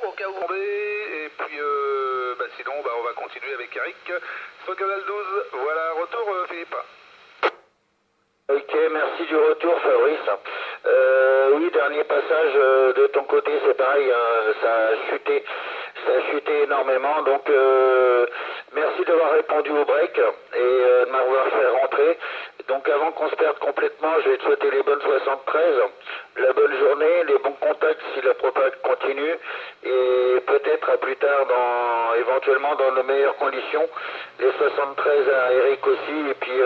au cas où. Et puis, sinon, on va continuer avec Eric. Sur Canal 12, voilà, retour Philippe. Ok, merci du retour Fabrice. Oui, dernier passage de ton côté, c'est pareil, hein, ça a chuté énormément, donc merci d'avoir répondu au break et de m'avoir fait rentrer. Donc avant qu'on se perde complètement, je vais te souhaiter les bonnes 73, la bonne journée, les bons contacts si la propagande continue, et peut-être à plus tard, éventuellement dans de meilleures conditions, les 73 à Eric aussi, et puis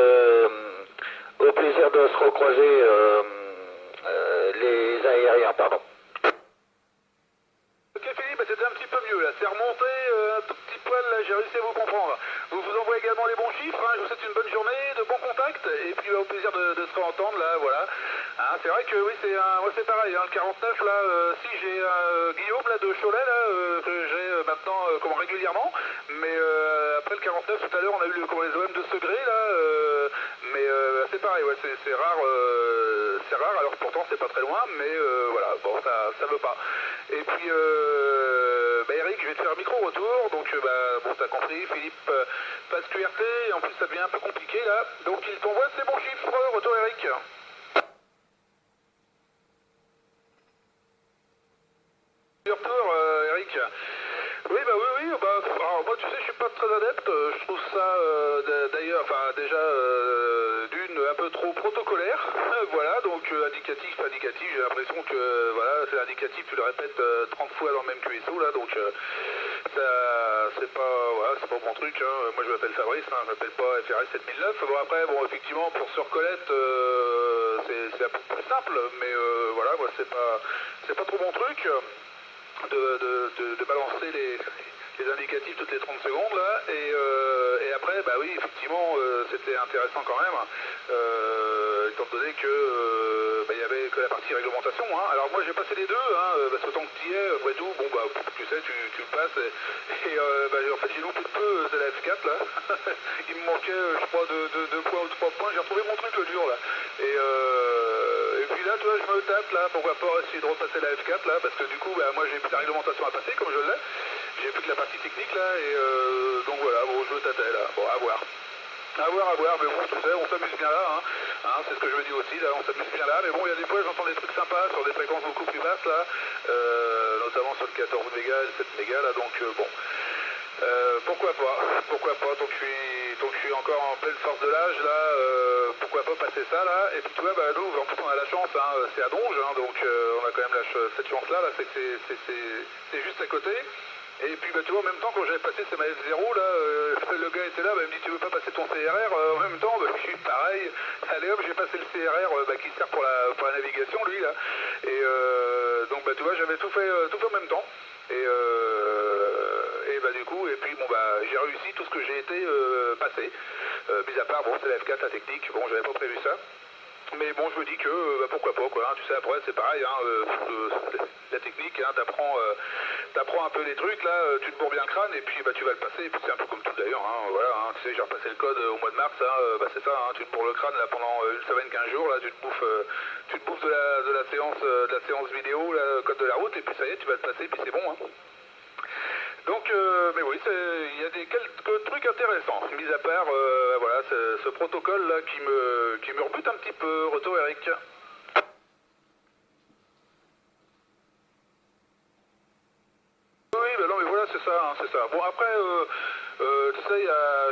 au plaisir de se recroiser les aériens, pardon. Ok Philippe, c'était un petit peu mieux là, c'est remonté un tout petit poil là, j'ai réussi à vous comprendre. Vous envoie également les bons chiffres, hein, je vous souhaite une bonne journée, de bons contacts, et puis au plaisir de se réentendre là, voilà. Hein, c'est vrai que oui, c'est pareil, hein, le 49 là, si j'ai Guillaume là de Cholet là, que j'ai maintenant comme régulièrement, mais après le 49 tout à l'heure on a eu les OM de Segré là, mais c'est pareil, ouais, c'est rare, alors pourtant c'est pas très loin, mais voilà, bon ça veut pas. Et puis Eric, je vais te faire un micro-retour, donc bon t'as compris, Philippe passe QRT, et en plus ça devient un peu compliqué là, donc il t'envoie ses bons chiffres, retour Eric. Retour Eric. Oui, alors moi tu sais je suis pas très adepte, je trouve ça d'ailleurs, enfin déjà d'une un peu trop protocolaire, voilà, donc indicatif, j'ai l'impression que voilà, c'est indicatif, tu le répètes 30 fois dans le même QSO là, donc ça c'est pas, voilà, c'est pas mon truc, hein. Moi je m'appelle Fabrice, hein, je m'appelle pas FRS 7009, bon après, bon effectivement pour se reconnaître c'est un peu plus simple, mais voilà, moi c'est pas trop mon truc. De balancer les indicatifs toutes les 30 secondes là, et après bah oui effectivement c'était intéressant quand même, étant donné que il y avait que la partie réglementation, hein. Alors moi j'ai passé les deux, hein, parce que tant que tu y es, après tout, bon tu sais tu le passes, et en fait j'ai loupé de peu, c'est la F4 là. Il me manquait je crois deux points ou 3 points, j'ai retrouvé mon truc le dur là, et puis là tu vois je me tape là, pourquoi pas essayer de repasser la F4 là, parce que du coup moi j'ai plus la réglementation à passer comme je l'ai, j'ai plus que la partie technique là, et donc voilà, bon je me tâtais là, bon à voir, mais bon tu sais on s'amuse bien là, hein, c'est ce que je me dis aussi là, on s'amuse bien là, mais bon il y a des fois j'entends des trucs sympas sur des fréquences beaucoup plus basses là, notamment sur le 14 mégas et le 7 mégas là, donc bon. Pourquoi pas, tant que je suis encore en pleine force de l'âge là, pourquoi pas passer ça là, et puis tu vois, nous en plus on a la chance, hein, c'est à Donge, hein, donc on a quand même cette chance là, c'est que c'est juste à côté, et puis tu vois en même temps quand j'avais passé ma F0 là, le gars était là, il me dit tu veux pas passer ton CRR en même temps, je suis pareil, allez hop j'ai passé le CRR qui sert pour la navigation lui là, et donc tu vois j'avais tout fait en même temps, et du coup, et puis j'ai réussi tout ce que j'ai été passé, mis à part, bon c'est la F4 la technique, bon j'avais pas prévu ça, mais bon je me dis que pourquoi pas quoi, hein, tu sais après c'est pareil, hein, la technique, hein, t'apprends un peu les trucs là, tu te bourres bien le crâne et puis tu vas le passer, et puis c'est un peu comme tout d'ailleurs, hein, voilà, hein, tu sais j'ai repassé le code au mois de mars, hein, c'est ça, hein, tu te bourres le crâne là pendant une semaine, 15 jours, là tu te bouffes de la séance vidéo, là, code de la route, et puis ça y est, tu vas le passer, et puis c'est bon, hein. Donc, mais oui, il y a quelques trucs intéressants, mis à part, voilà, ce protocole là qui me rebute un petit peu. Retour Eric. Oui, non mais voilà, c'est ça, hein, c'est ça. Bon après, tu sais,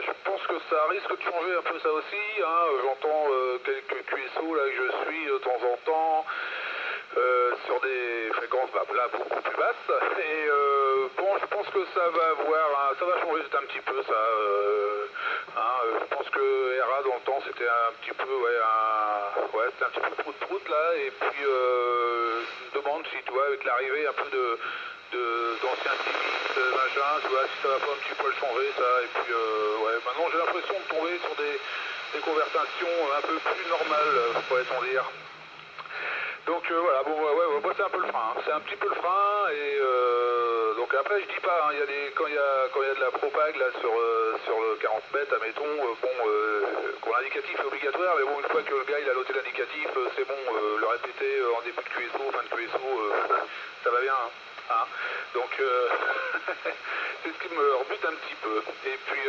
je pense que ça risque de changer un peu ça aussi, hein. J'entends quelques QSO là que je suis de temps en temps, sur des fréquences là beaucoup plus basses, et bon je pense que ça va changer un petit peu ça, je pense que RA dans le temps c'était un petit peu c'était un petit peu prout là, et puis je me demande si tu vois avec l'arrivée un peu d'anciens civistes, machin, tu vois, si ça va pas un petit peu le changer ça, et puis maintenant j'ai l'impression de tomber sur des conversations un peu plus normales, pourrait-on dire. Donc voilà, bon moi c'est un peu le frein, hein. C'est un petit peu le frein, et donc après je dis pas, hein, quand il y a de la propag là sur le 40 mètres, admettons, quand l'indicatif est obligatoire, mais bon une fois que le gars il a noté l'indicatif, c'est bon, le répéter en début de QSO, fin de QSO, ça va bien, hein. Hein. Donc c'est ce qui me rebute un petit peu. Et puis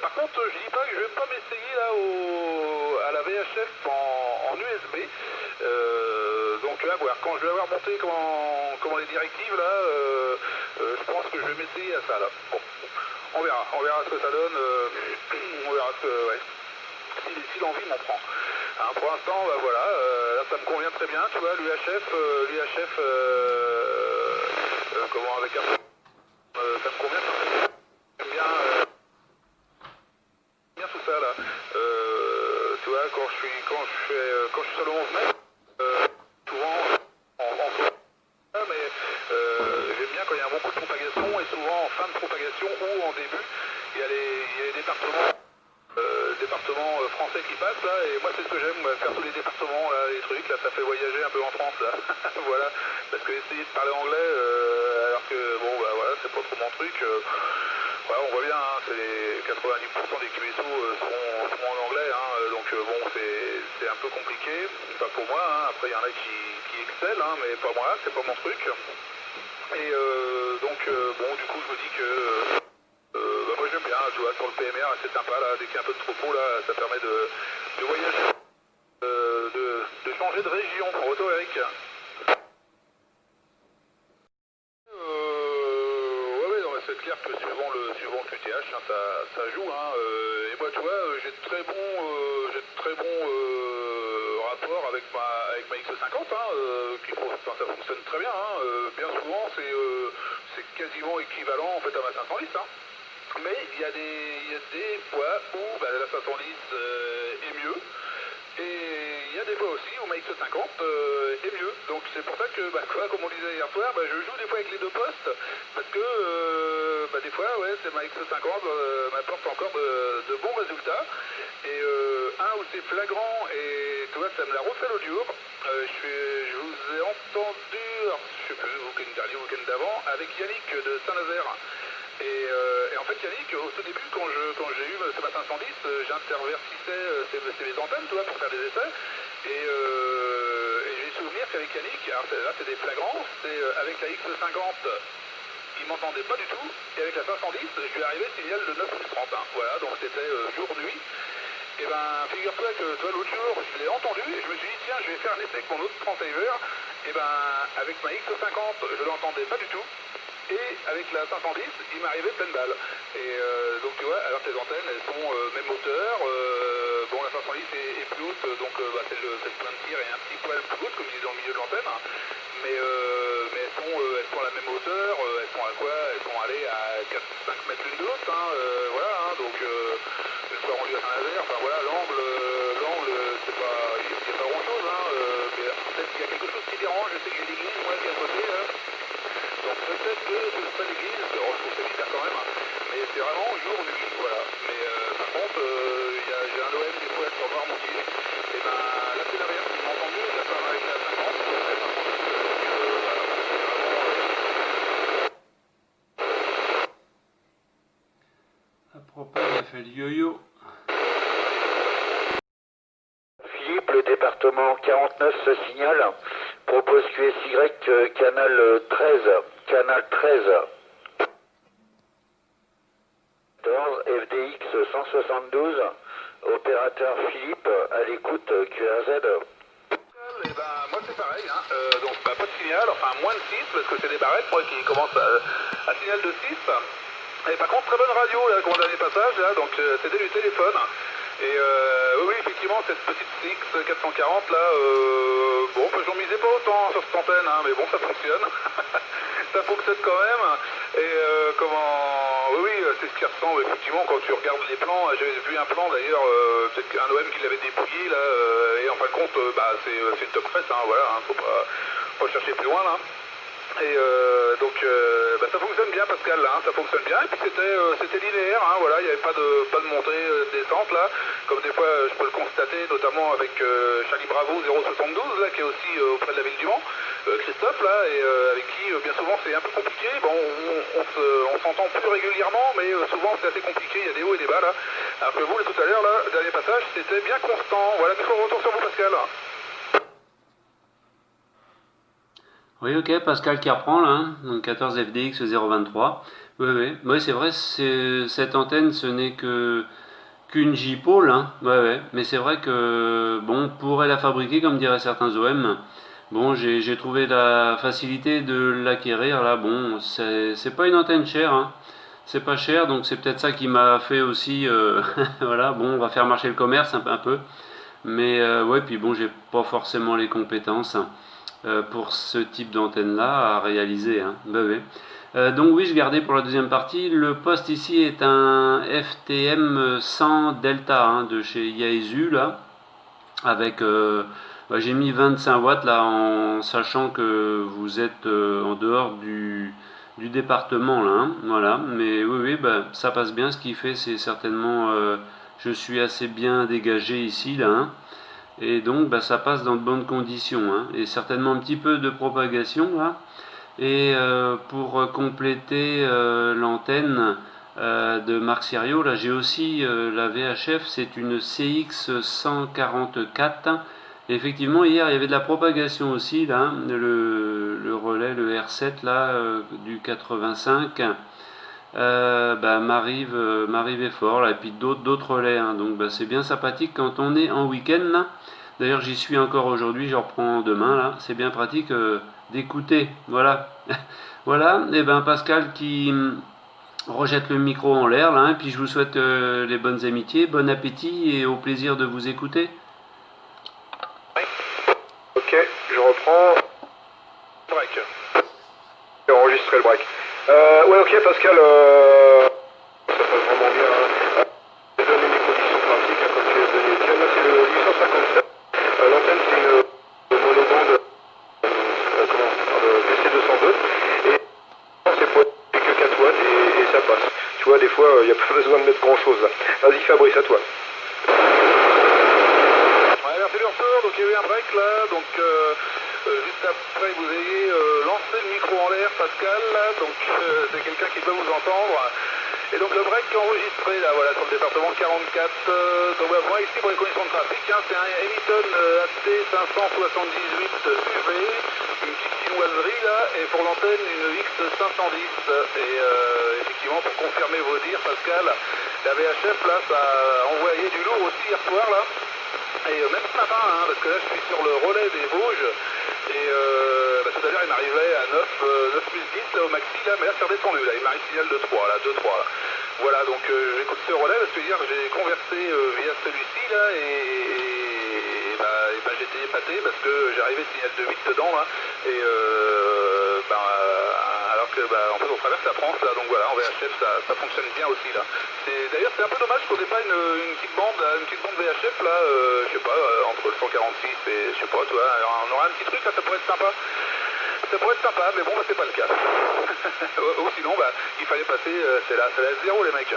par contre je dis pas que je vais pas m'essayer là à la VHF en USB. Donc à voir, quand je vais avoir monté comment les directives là, je pense que je vais m'essayer à ça là. Bon, on verra ce que ça donne, on verra ce que, ouais, si l'envie m'en prend. Hein, pour l'instant, bah, voilà, là ça me convient très bien, tu vois, l'UHF, comment avec un ça me convient, j'aime bien tout ça là. Tu vois, quand je suis sur le 11 mètres, souvent en mais j'aime bien quand il y a beaucoup de propagation et souvent en fin de propagation ou en début, il y a les départements français qui passent là, et moi c'est ce que j'aime, faire tous les départements là, les trucs là, ça fait voyager un peu en France là. Voilà, parce que essayer de parler anglais alors que bon bah voilà, c'est pas trop mon truc. Voilà, on voit bien, hein, c'est 90% des QSO seront en anglais, hein, donc bon c'est un peu compliqué, pas pour moi, hein. Après il y en a qui excellent, hein, mais pas moi, c'est pas mon truc. Et donc bon, du coup je me dis que bah, moi j'aime bien, tu vois, sur le PMR c'est sympa là, dès qu'il y a un peu de troupeau là, ça permet de voyager, de changer de région. Retour Eric. Ouais, non, c'est clair que suivant le QTH, hein, ça joue, hein, et moi tu vois, j'ai de très bons rapports avec ma X50, hein, enfin, ça fonctionne très bien, hein, bien souvent c'est quasiment équivalent en fait à ma 510, hein. Mais il y a des fois où bah, la 510 est mieux. Et il y a des fois aussi où ma X50 est mieux. Donc c'est pour ça que, bah, quoi, comme on disait hier soir, bah, je joue des fois avec les deux postes. Parce que bah, des fois, ouais, c'est ma X50 m'apporte encore de bons résultats. Et un où c'est flagrant, et tu vois, ça me l'a refait l'autre jour. Je vous ai entendu, alors, je sais plus, le week-end dernier, le week-end d'avant, avec Yannick de Saint-Nazaire. Et en fait Yannick, au tout début quand j'ai eu ce matin 110, j'intervertissais mes antennes, tu vois, pour faire des essais. Et j'ai souvenir qu'avec Yannick, alors là c'est des flagrants, c'est avec la X50, il m'entendait pas du tout, et avec la 510, je lui arrivais signal de 9 plus 30, hein. Voilà, donc c'était jour-nuit. Et ben figure-toi que toi l'autre jour, je l'ai entendu, et je me suis dit tiens, je vais faire un essai avec mon autre transceiver. Et ben avec ma X50, je l'entendais pas du tout. Et avec la 510, il m'arrivait pleine balle. Et donc tu vois, alors tes antennes, elles sont même hauteur. Bon, la 510 est plus haute, donc bah, c'est le plein de tir et un petit poil plus haute, comme je disais dans le milieu de l'antenne. Hein. Mais elles sont à la même hauteur. Elles sont à quoi? Elles sont allées à 4-5 mètres l'une de l'autre. Hein, voilà, hein, donc une fois rendu à Saint-Nazaire, enfin voilà, l'angle, c'est pas, il n'y a pas grand-chose. Hein, mais peut-être qu'il y a quelque chose qui dérange. Je sais que j'ai l'église, moi, qui est à côté. Là. Donc peut-être que c'est pas l'église, je trouve que c'est bizarre quand même, mais c'est vraiment jour-nuit, voilà. Mais par contre, j'ai un OM des fois sur Noirmoutier, et ben là c'est l'inverse, il m'entend mieux, il a pas avec la 50, il a fait 50, donc voilà, c'est vraiment... À propos, il a fait le yo-yo. Philippe, le département 49 se signale, propose QSY canal 13, canal 13. 14, FDX 172, opérateur Philippe, à l'écoute QRZ. Et ben moi c'est pareil, hein. Donc bah, pas de signal, enfin moins de 6, parce que c'est des barrettes, moi qui commence à signal de 6. Et par contre très bonne radio là, pour le dernier passage, là, donc c'était du téléphone. Et oui, effectivement, cette petite Six 440 là, bon, bah, j'en misais pas autant sur cette antenne, hein, mais bon, ça fonctionne. Ça fonctionne quand même. Et oui, c'est ce qui ressemble, effectivement, quand tu regardes les plans. J'avais vu un plan d'ailleurs, peut-être un OM qui l'avait dépouillé là, et en fin de compte, bah, c'est une top presse, hein, voilà, hein, faut pas chercher plus loin là. Et donc bah, ça fonctionne bien Pascal là, hein, ça fonctionne bien, et puis c'était linéaire, hein, voilà, il n'y avait pas de montée, descente là, comme des fois je peux le constater, notamment avec Charlie Bravo 072 là, qui est aussi auprès de la ville du Mans, Christophe là, et avec qui bien souvent c'est un peu compliqué, bon on s'entend plus régulièrement, mais souvent c'est assez compliqué, il y a des hauts et des bas là, alors que vous là, tout à l'heure là, dernier passage, c'était bien constant, voilà, nous ferons retour sur vous Pascal. Oui, ok, Pascal qui reprend là, hein, donc 14 FDX 023. Oui, oui, ouais, c'est vrai, cette antenne, ce n'est que qu'une J-pole, hein. Ouais, ouais, mais c'est vrai que bon, on pourrait la fabriquer comme diraient certains OM. Bon, j'ai trouvé la facilité de l'acquérir là. Bon, c'est pas une antenne chère, hein. C'est pas cher, donc c'est peut-être ça qui m'a fait aussi, voilà. Bon, on va faire marcher le commerce un peu. Mais ouais, puis bon, j'ai pas forcément les compétences pour ce type d'antenne-là à réaliser, hein. Bah, ouais. Donc oui, je gardais pour la deuxième partie. Le poste ici est un FTM 100 Delta, hein, de chez Yaesu là, avec bah, j'ai mis 25 watts là en sachant que vous êtes en dehors du département là, hein, voilà. Mais oui, oui, bah, ça passe bien. Ce qui fait, c'est certainement je suis assez bien dégagé ici là, hein. Et donc bah, ça passe dans de bonnes conditions, hein, et certainement un petit peu de propagation là. Et pour compléter l'antenne de Marc Serio, là j'ai aussi la VHF, c'est une CX 144. Et effectivement, hier il y avait de la propagation aussi, là, le relais, le R7 là, du 85. Bah, m'arrive est fort là, et puis d'autres relais, hein. Donc bah, c'est bien sympathique quand on est en week-end là. D'ailleurs j'y suis encore aujourd'hui, je reprends demain là. C'est bien pratique d'écouter, voilà. Voilà, et ben Pascal qui rejette le micro en l'air là, hein, puis je vous souhaite les bonnes amitiés, bon appétit et au plaisir de vous écouter. Ok, je reprends. Break. J'ai enregistré le break. Ouais, ok, Pascal, ça passe vraiment bien. Hein. J'ai donné mes conditions pratiques, hein, comme tu les as données. Tiens, là, c'est le 857. L'antenne, c'est une monobande DC202. Et c'est pour que 4 watts et ça passe. Tu vois, des fois, il n'y a pas besoin de mettre grand-chose là. Vas-y, Fabrice, à toi. Ouais, merci du retour. Donc il y a eu un break là. Donc juste après vous ayez lancé le micro en l'air, Pascal. Là, donc c'est quelqu'un qui peut vous entendre. Et donc le break enregistré là, voilà, sur le département 44. Donc voilà, moi ici pour les conditions de trafic, hein, c'est un Emiston AT 578 UV, une petite chinoiserie là, et pour l'antenne une X 510. Et effectivement pour confirmer vos dires, Pascal, la VHF là, ça a envoyé du lourd aussi hier soir là. Et même ce matin, hein, parce que là je suis sur le relais des Vosges, et bah, tout à l'heure il m'arrivait à 9 plus 10 là, au maxi, là, mais là c'est redescendu, là, il m'arrive signal de 3, là, 2-3. Là. Voilà, donc j'écoute ce relais, parce que hier j'ai conversé via celui-ci, là, et bah, j'étais épaté, parce que j'arrivais signal de 8 dedans, là, et bah, alors que bah, en fait on traverse la France, là, donc voilà, en VHF ça fonctionne bien aussi, là. D'ailleurs c'est un peu dommage qu'on n'ait pas une petite bande VHF là, je sais pas, entre le 146 et je sais pas, tu vois, alors on aura un petit truc là, ça pourrait être sympa. Ça pourrait être sympa, mais bon, bah, c'est pas le cas. Ou sinon, bah, il fallait passer, c'est la S0 les mecs.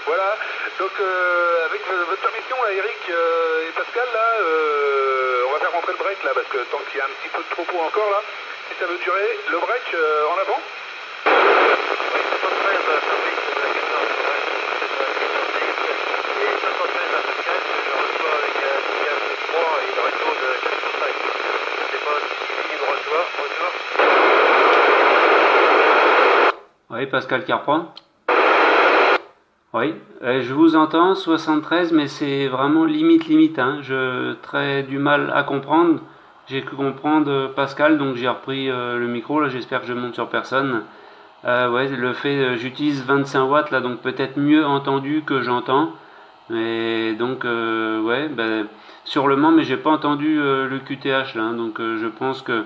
Voilà, donc avec votre permission là, Eric et Pascal, là, on va faire rentrer le break là, parce que tant qu'il y a un petit peu de troupeau encore là, si ça veut durer, le break en avant. Oui, Pascal qui reprend. Oui, je vous entends, 73, mais c'est vraiment limite, hein. Je très du mal à comprendre. J'ai cru comprendre Pascal, donc j'ai repris le micro, là j'espère que je monte sur personne. Ouais, le fait, j'utilise 25 watts là, donc peut-être mieux entendu que j'entends. Et donc, ouais, ben, sûrement, mais j'ai pas entendu le QTH là, hein. Donc je pense que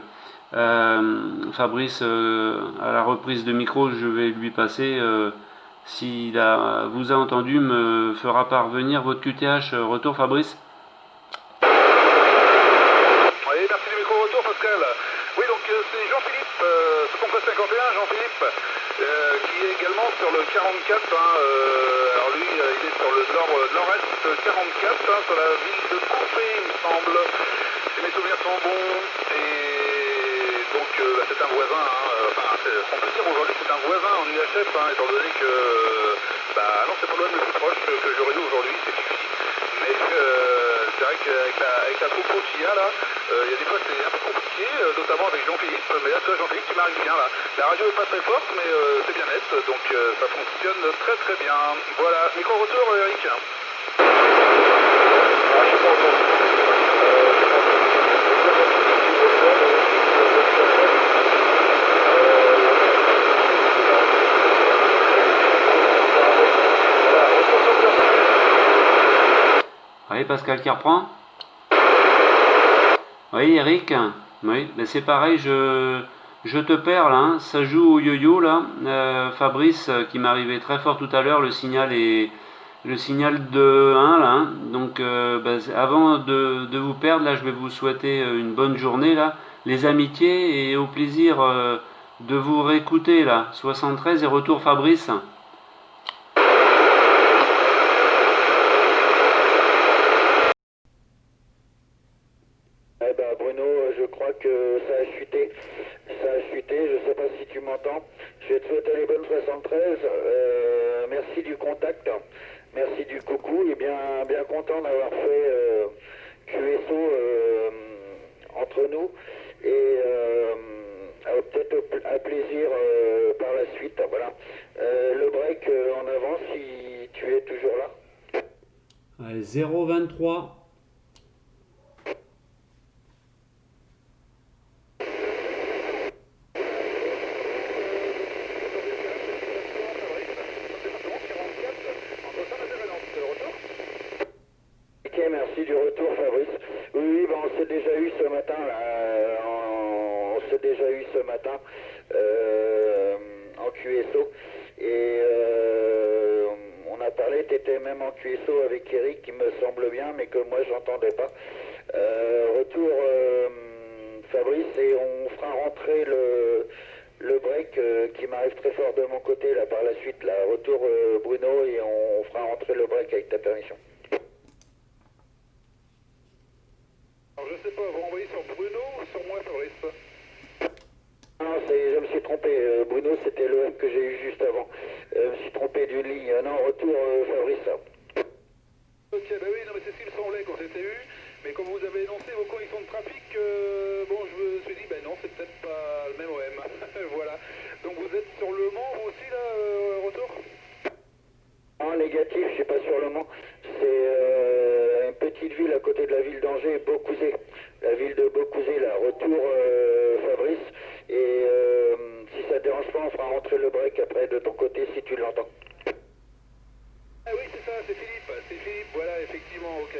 Fabrice, à la reprise de micro, je vais lui passer. S'il vous a entendu, me fera parvenir votre QTH. Retour, Fabrice. Oui, merci du micro-retour, Pascal. Oui, donc c'est Jean-Philippe, ce compresse 51, Jean-Philippe, qui est également sur le 44. Hein, alors lui, il est sur le nord-est 44, hein, sur la ville de Coupé, il me semble. Si mes souvenirs sont bons. Et donc, bah, c'est un voisin. Hein, enfin, on peut dire aujourd'hui que c'est un voisin en UHF, hein, étant donné que... bah non, c'est pas loin le plus proche que j'aurais eu aujourd'hui, c'est suffit. Mais C'est vrai qu'avec la troupe qu'il y a là, il y a des fois c'est un peu compliqué, notamment avec Jean-Philippe, mais là tu vois Jean-Philippe tu m'arrives bien là. La radio est pas très forte mais c'est bien net, donc ça fonctionne très très bien. Voilà, micro-retour Eric. Ah, je suis pas entendu. Oui, Pascal qui reprend. Oui, Eric. Oui, ben c'est pareil, je te perds là, hein. Ça joue au yo-yo là. Fabrice qui m'arrivait très fort tout à l'heure, le signal de 1 là, hein. Donc ben, avant de vous perdre là, je vais vous souhaiter une bonne journée là, les amitiés et au plaisir de vous réécouter là. 73 et retour Fabrice. Eh ben Bruno, je crois que ça a chuté. Ça a chuté, je sais pas si tu m'entends. Je vais te souhaiter les bonnes 73. Merci du contact. Merci du coucou et bien content d'avoir fait QSO entre nous et peut-être à plaisir par la suite. Voilà. Le break en avant si tu es toujours là. Allez, 023. Merci du retour Fabrice. Oui, ben on s'est déjà eu ce matin là, on s'est déjà eu ce matin en QSO et on a parlé, tu étais même en QSO avec Eric qui me semble bien mais que moi j'entendais pas. Retour Fabrice et on fera rentrer le break qui m'arrive très fort de mon côté là par la suite là. Retour Bruno et on fera rentrer le break avec ta permission. Alors je sais pas, vous renvoyez sur Bruno ou sur moi Fabrice? Non, je me suis trompé. Bruno, c'était le M que j'ai eu juste avant. Je me suis trompé d'une ligne. Non, retour Fabrice. Ok, bah oui, non mais c'est ce qu'il me semblait quand c'était eu. Mais comme vous avez énoncé vos conditions de trafic, bon, je me suis dit, ben non, c'est peut-être pas le même OM. Voilà. Donc vous êtes sur Le Mans, vous aussi, là, retour? En négatif, je suis pas sur le Mans. C'est une petite ville à côté de la ville d'Angers, Beaucouzé. La ville de Beaucouzé, là. Retour Fabrice. Et si ça te dérange pas, on fera rentrer le break après de ton côté si tu l'entends. Ah oui, c'est ça, c'est Philippe, voilà, effectivement, ok.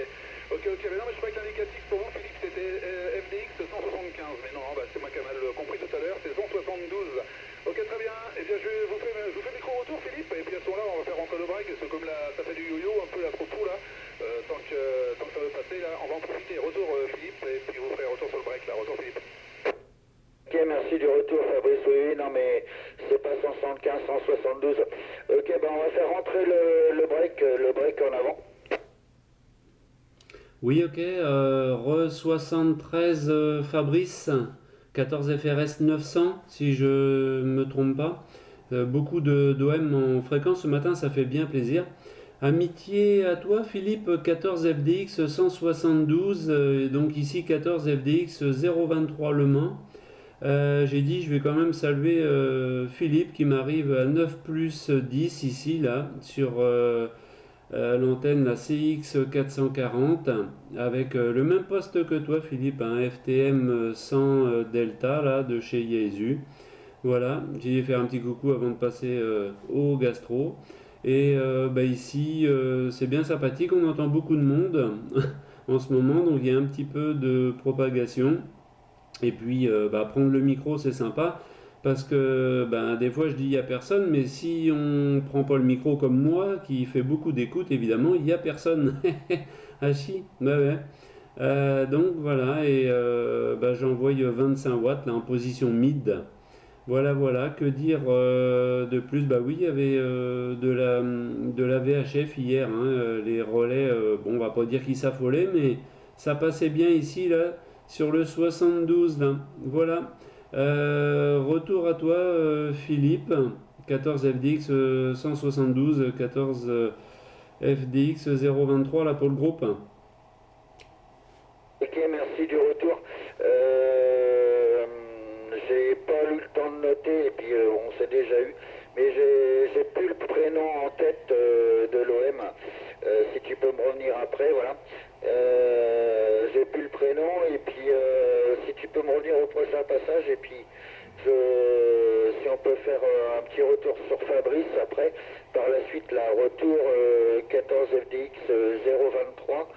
Ok, mais non, mais je croyais que l'indicatif pour vous, Philippe, c'était FDX 175. Mais non, bah, c'est moi qui ai mal compris tout à l'heure, c'est 172. Ok, très bien. Eh bien, je vous fais micro-retour, Philippe, et puis à ce moment-là, on va faire rentrer le break, parce que comme là, ça fait du yo-yo, un peu la propos, là, tant que ça veut passer, là, on va en profiter. Retour, Philippe, et puis vous ferez retour sur le break, là. Retour, Philippe. Ok, merci du retour Fabrice. Oui, non mais c'est pas 175, 172. Ok, ben on va faire rentrer le break en avant. Oui, ok. Re 73 Fabrice, 14 FRS 900, si je me trompe pas. Beaucoup d'OM en fréquence ce matin, ça fait bien plaisir. Amitié à toi, Philippe, 14 FDX 172, et donc ici 14 FDX 023 Le Mans. J'ai dit, je vais quand même saluer Philippe qui m'arrive à 9 plus 10 ici, là, sur l'antenne, la CX 440, avec le même poste que toi, Philippe, un FTM 100 Delta, là, de chez Yaesu. Voilà, j'ai fait un petit coucou avant de passer au gastro. Et bah ici, c'est bien sympathique, on entend beaucoup de monde en ce moment, donc il y a un petit peu de propagation. Et puis, bah, prendre le micro, c'est sympa, parce que ben, des fois, je dis il n'y a personne, mais si on prend pas le micro comme moi, qui fait beaucoup d'écoute, évidemment, il n'y a personne. Ah si, bah ouais. Donc voilà, et bah, j'envoie 25 watts là, en position mid. Voilà, voilà, que dire de plus? Bah oui, il y avait de la VHF hier, hein, les relais, bon, on va pas dire qu'ils s'affolaient, mais ça passait bien ici, là, sur le 72, là. Voilà. Retour à toi, Philippe, 14 FDX 172, 14 FDX 023, là, pour le groupe. déjà eu, mais j'ai plus le prénom en tête de l'OM. Si tu peux me revenir après, voilà. J'ai plus le prénom, et puis si tu peux me revenir au prochain passage, et puis si on peut faire un petit retour sur Fabrice après, par la suite la retour 14 FDX 023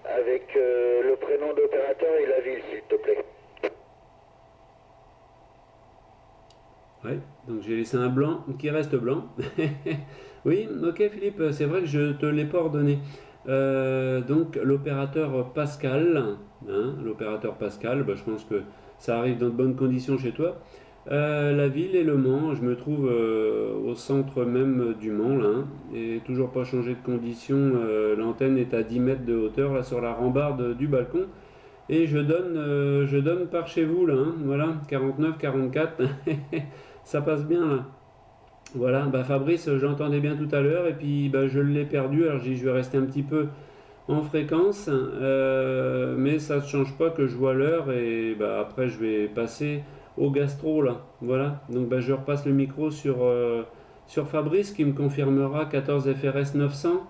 avec le prénom d'opérateur et la ville, s'il te plaît. Ouais, donc j'ai laissé un blanc qui reste blanc. Oui, ok Philippe, c'est vrai que je te l'ai pas ordonné. Donc l'opérateur Pascal, hein, l'opérateur Pascal, bah, je pense que ça arrive dans de bonnes conditions chez toi. La ville est Le Mans, je me trouve au centre même du Mans là, hein, et toujours pas changé de condition. L'antenne est à 10 mètres de hauteur là sur la rambarde du balcon. Et je donne par chez vous là, hein, voilà, 49, 44, ça passe bien là. Voilà, bah Fabrice, j'entendais bien tout à l'heure et puis bah, je l'ai perdu. Alors je vais rester un petit peu en fréquence, mais ça ne change pas que je vois l'heure et bah, après je vais passer au gastro là. Voilà, donc bah, je repasse le micro sur Fabrice qui me confirmera 14 FRS 900.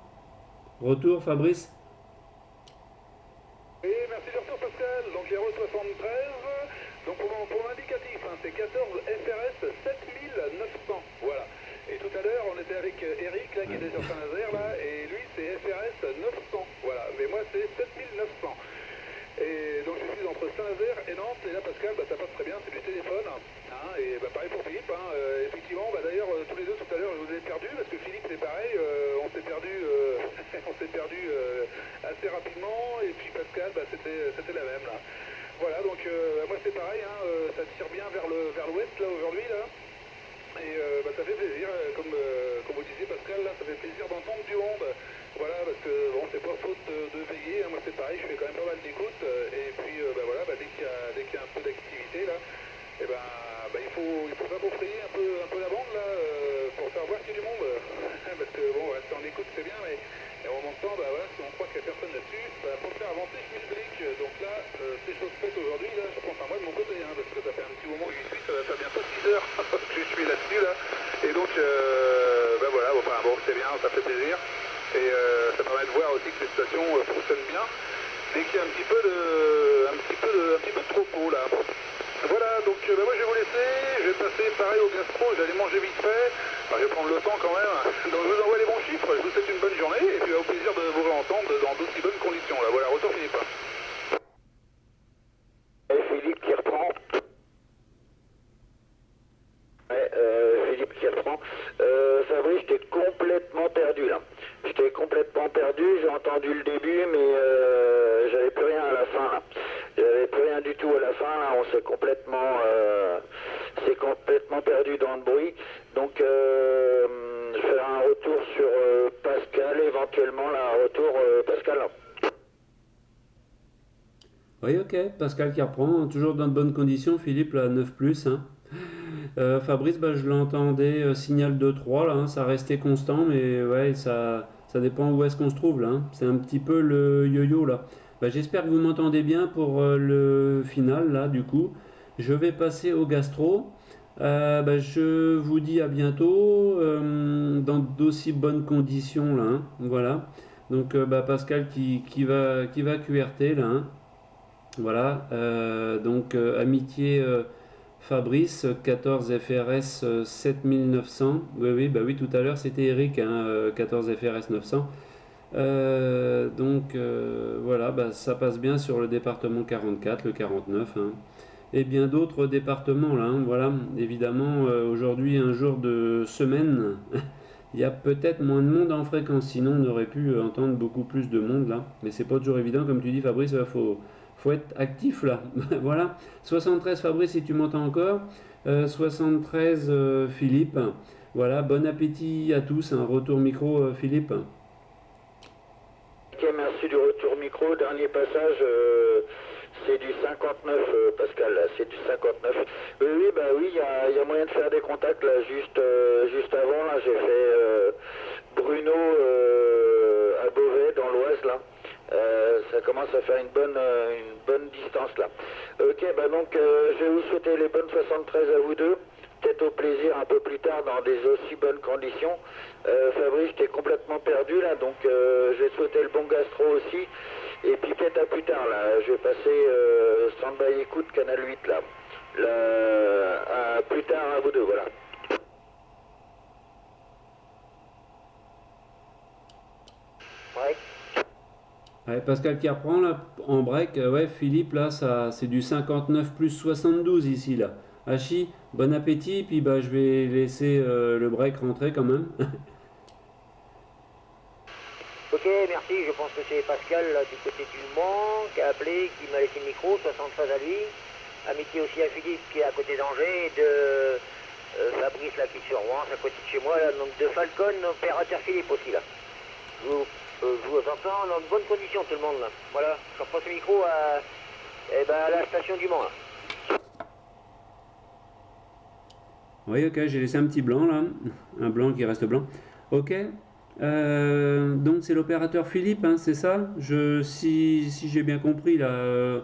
Retour Fabrice. Oui, merci du retour Pascal. Donc l'héros 73, donc pour l'indicatif, hein, c'est 14 FRS 7900. Voilà. Et tout à l'heure, on était avec Eric là, qui était sur Saint-Nazaire là, et lui c'est FRS 900. Voilà. Mais moi c'est 7900. Et donc je suis entre Saint-Nazaire et Nantes, et là Pascal, bah, ça passe très bien, c'est du téléphone. Hein, et bah, pareil pour Philippe. Hein, effectivement, bah, d'ailleurs tous les deux tout à l'heure je vous ai perdu parce que Philippe c'est pareil, on s'est perdu, on s'est perdu assez rapidement, et puis Pascal, bah, c'était la même là. Voilà, donc moi c'est pareil, hein, ça tire bien vers l'ouest là aujourd'hui là. Et bah, ça fait plaisir, comme vous disiez Pascal, là, ça fait plaisir d'entendre du monde. Voilà, parce que bon, c'est pas faute de veiller, hein, moi c'est pareil, je fais quand même pas mal d'écoute, et puis bah, voilà, bah, dès qu'il y a un peu d'activité là, et bah, il faut s'approprier un peu la bande là, pour faire voir qu'il y a du monde. Parce que bon, rester en écoute c'est bien, mais en même temps, bah voilà, si on croit qu'il n'y a personne là-dessus, bah, faut faire avancer le public. Donc là, c'est chose faite aujourd'hui, là, je pense à moi de mon côté, hein, parce que ça fait un petit moment que j'y suis, ça va faire bientôt 6 heures que je suis là-dessus, là. Et donc, bah voilà, enfin bon, c'est bien, ça fait plaisir. Et ça permet de voir aussi que les stations fonctionnent bien. Dès qu'il y a un petit peu de troupeau, là. Voilà, donc bah, moi je vais vous laisser, je vais passer pareil au gastro, j'allais manger vite fait, enfin, je vais prendre le temps quand même, donc je vous envoie les bons chiffres, je vous souhaite une bonne journée, et puis au plaisir de vous réentendre dans d'aussi bonnes conditions, là, voilà, retour Philippe. Et Philippe qui reprend. Ouais, Philippe qui reprend. Fabrice, j'étais complètement perdu là. J'étais complètement perdu, j'ai entendu le début, mais j'avais plus rien à la fin là. J'avais plus rien du tout à la fin là, on s'est complètement perdu dans le bruit. Donc je ferai un retour sur Pascal, éventuellement là, un retour Pascal. Oui, ok, Pascal qui reprend, toujours dans de bonnes conditions, Philippe, là, 9+, hein. Fabrice, bah, je l'entendais, signal 2-3, là, hein, ça restait constant, mais ouais, ça dépend où est-ce qu'on se trouve, là, hein. C'est un petit peu le yo-yo, là. Bah, j'espère que vous m'entendez bien pour le final, là, du coup. Je vais passer au gastro. Bah, je vous dis à bientôt, dans d'aussi bonnes conditions, là, hein. Voilà. Donc, bah, Pascal qui va QRT, là, hein. Voilà, donc amitié Fabrice, 14 FRS 7900. Oui, bah oui, tout à l'heure c'était Eric, hein, 14 FRS 900. Donc voilà, bah, ça passe bien sur le département 44, le 49, hein. Et bien d'autres départements là, hein, voilà. Évidemment, aujourd'hui, un jour de semaine, il y a peut-être moins de monde en fréquence, sinon on aurait pu entendre beaucoup plus de monde là. Mais c'est pas toujours évident, comme tu dis Fabrice, il faut être actif là. Voilà. 73 Fabrice, si tu m'entends encore. 73 Philippe. Voilà, bon appétit à tous. Un retour micro Philippe. Ok, merci du retour micro. Dernier passage, c'est du 59 Pascal, là, c'est du 59. Oui, bah oui, il y a moyen de faire des contacts là, juste avant, là, j'ai fait Bruno à Beauvais, dans l'Oise, là. Ça commence à faire une bonne distance là. Ok, bah donc je vais vous souhaiter les bonnes 73 à vous deux. peut-être au plaisir un peu plus tard dans des aussi bonnes conditions. Fabrice, j'étais complètement perdu là, donc je vais te souhaiter le bon gastro aussi. Et puis peut-être à plus tard là, je vais passer stand-by écoute Canal 8 là. À plus tard à vous deux, voilà. Ouais. Ouais, Pascal qui reprend là, en break, ouais, Philippe là, ça, c'est du 59 plus 72 ici là. Hachi, bon appétit, puis bah je vais laisser le break rentrer quand même. Ok, merci, je pense que c'est Pascal là, du côté du Mans qui a appelé, qui m'a laissé le micro, 73 à lui. Amitié aussi à Philippe qui est à côté d'Angers et de Fabrice là qui est sur Rouen, c'est à côté de chez moi, là, donc de Falcon, opérateur Philippe aussi là. Je vous entends dans de bonnes conditions tout le monde là. Voilà, je repasse le micro à la station du Mans là. Oui, ok, j'ai laissé un petit blanc là, un blanc qui reste blanc. Ok, donc c'est l'opérateur Philippe, hein, c'est ça? Si j'ai bien compris là,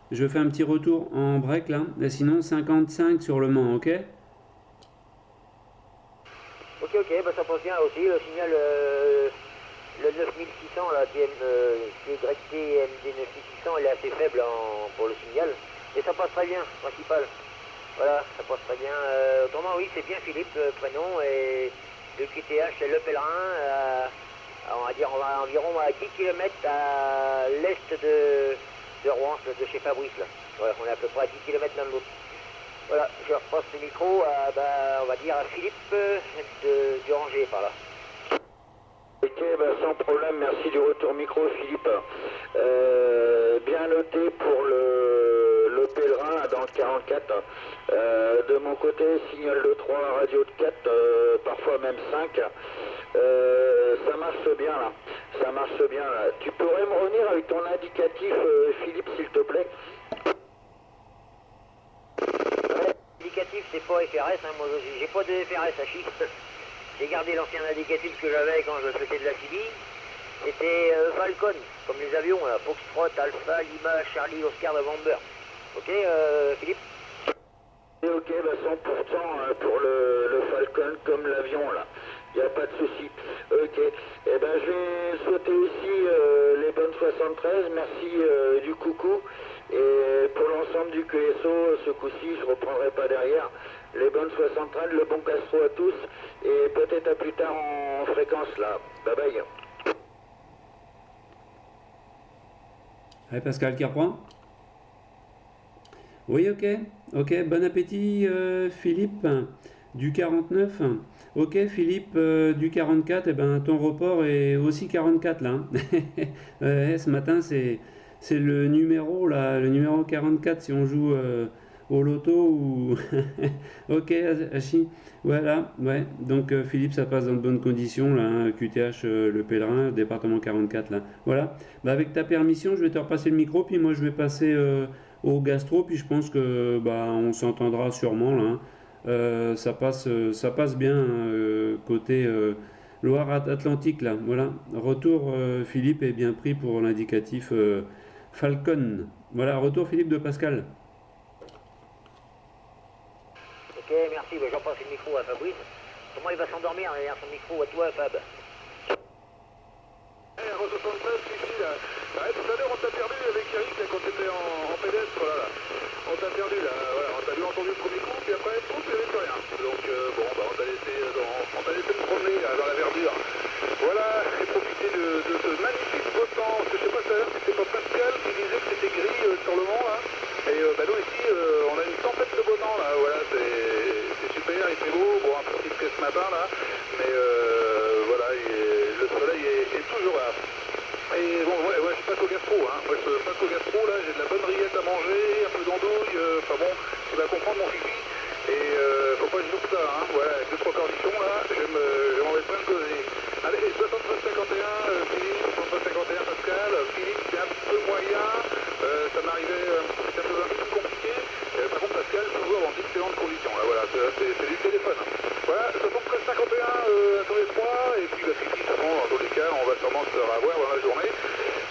je fais un petit retour en break là. Et sinon 55 sur le Mans, ok? Ok, bah ça passe bien aussi, le signal, le 9600 là, TYT MD 9600, il est assez faible pour le signal. Et ça passe très bien, principal. Voilà, ça passe très bien. Autrement, oui, c'est bien Philippe, le prénom, et le QTH, c'est Le Pèlerin, on va dire, on va environ à 10 km à l'est de Rouen, de chez Fabrice, là. Voilà, on est à peu près à 10 km l'un de l'autre. Voilà, je repasse le micro on va dire, à Philippe de Angers, par là. Ok, sans problème, merci du retour micro Philippe. Bien noté pour le pèlerin là, dans le 44. De mon côté, signal de 3, radio de 4, parfois même 5. Ça marche bien là. Ça marche bien là. Tu pourrais me revenir avec ton indicatif Philippe s'il te plaît? L'indicatif c'est pas FRS, hein, moi j'ai pas de FRS à chiffre. J'ai gardé l'ancien indicatif que j'avais quand je faisais de la CIVI. C'était Falcon, comme les avions, là, Foxtrot, Alpha, Lima, Charlie, Oscar, November. Ok, Philippe? Ok, 100% pour le Falcon comme l'avion là. Il n'y a pas de souci. Ok. Je vais souhaiter aussi les bonnes 73. Merci du coucou. Et pour l'ensemble du QSO, ce coup-ci, je ne reprendrai pas derrière. Les bonnes 73, le bon gastro à tous. Et peut-être à plus tard en fréquence là. Bye bye. Allez, Pascal qui reprend. Oui, ok, bon appétit Philippe du 49. Ok Philippe du 44, et ben ton report est aussi 44 là. Ouais, ce matin c'est le numéro là, le numéro 44 si on joue au loto ou ok Hachi, voilà, ouais, donc Philippe ça passe dans de bonnes conditions là, hein, QTH le pèlerin, département 44 là, voilà. Bah, avec ta permission je vais te repasser le micro, puis moi je vais passer au gastro, puis je pense que bah on s'entendra sûrement là, hein. Ça passe bien côté Loire-Atlantique là, voilà. Retour Philippe est bien pris pour l'indicatif Falcon. Voilà, retour Philippe de Pascal. Ok, merci, j'en passe le micro à Fabrice. Comment il va s'endormir derrière son micro à toi, Fab? Re 73 ici là. Ouais, tout à l'heure on t'a perdu avec Eric là, quand t'étais en pédestre là. On t'a perdu là, voilà, on t'a bien entendu le premier coup, puis après, pouf, il n'y avait plus rien. Donc on t'a laissé me promener là, dans la verdure. Voilà, et profiter de ce magnifique beau temps. Parce que je sais pas tout à l'heure si c'était pas Pascal qui disait que c'était gris sur le Mans là. Et nous ici, on a une tempête de beau temps là, voilà, c'est super, il fait beau, bon un peu petit que ce matin là, mais voilà, le soleil est toujours là. Et bon, ouais, je passe au gastro, hein. Moi, je passe au gastro, là, j'ai de la bonne rillette à manger, un peu d'andouille, enfin bon, tu vas comprendre mon fifi. Et faut pas que je loupe ça, hein. Voilà, avec 2-3 cornichons, là, je vais m'en mettre plein de causer. Allez, 73-51, Philippe, 73-51, Pascal. Philippe, c'est un peu moyen, ça m'arrivait, c'est un peu plus compliqué. Par contre, Pascal, toujours dans d'excellentes conditions, là, voilà, c'est du téléphone. Voilà, 73-51, à tous les trois, et puis Philippe, de toute façon, dans tous les cas, on va sûrement se revoir dans la journée.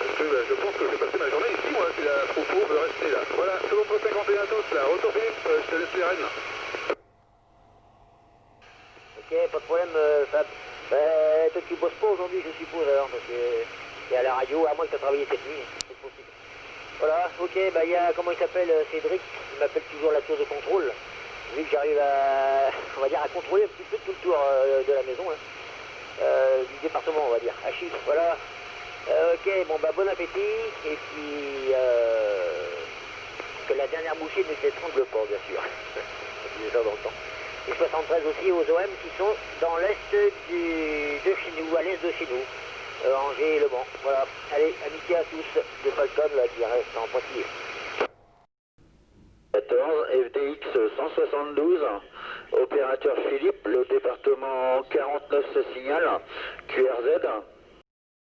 Parce que je pense que je vais passer ma journée ici, moi, si la troupeau veut rester là. Voilà, 51 à tous, là. Retour Philippe, je te laisse les rênes. pas de problème, Fab. Toi tu bosses pas aujourd'hui, je suppose, alors, parce que t'es à la radio, à moins que t'as travaillé cette nuit, c'est possible. Voilà, ok, bah il y a, comment il s'appelle, Cédric, il m'appelle toujours la tour de contrôle, vu que j'arrive à, on va dire, à contrôler un petit peu tout le tour de la maison, là. Du département, on va dire, à chiffre, voilà. Ok, bon bah bon appétit, et puis que la dernière bouchée ne s'étrangle pas, bien sûr. C'est déjà dans le temps. Et 73 aussi aux OM qui sont dans l'est de chez nous, à l'est de chez nous. Angers et Le Mans. Voilà. Allez, amitié à tous de Falcon là, qui reste en Poitiers. 14, FDX 172, opérateur Philippe, le département 49 se signale, QRZ.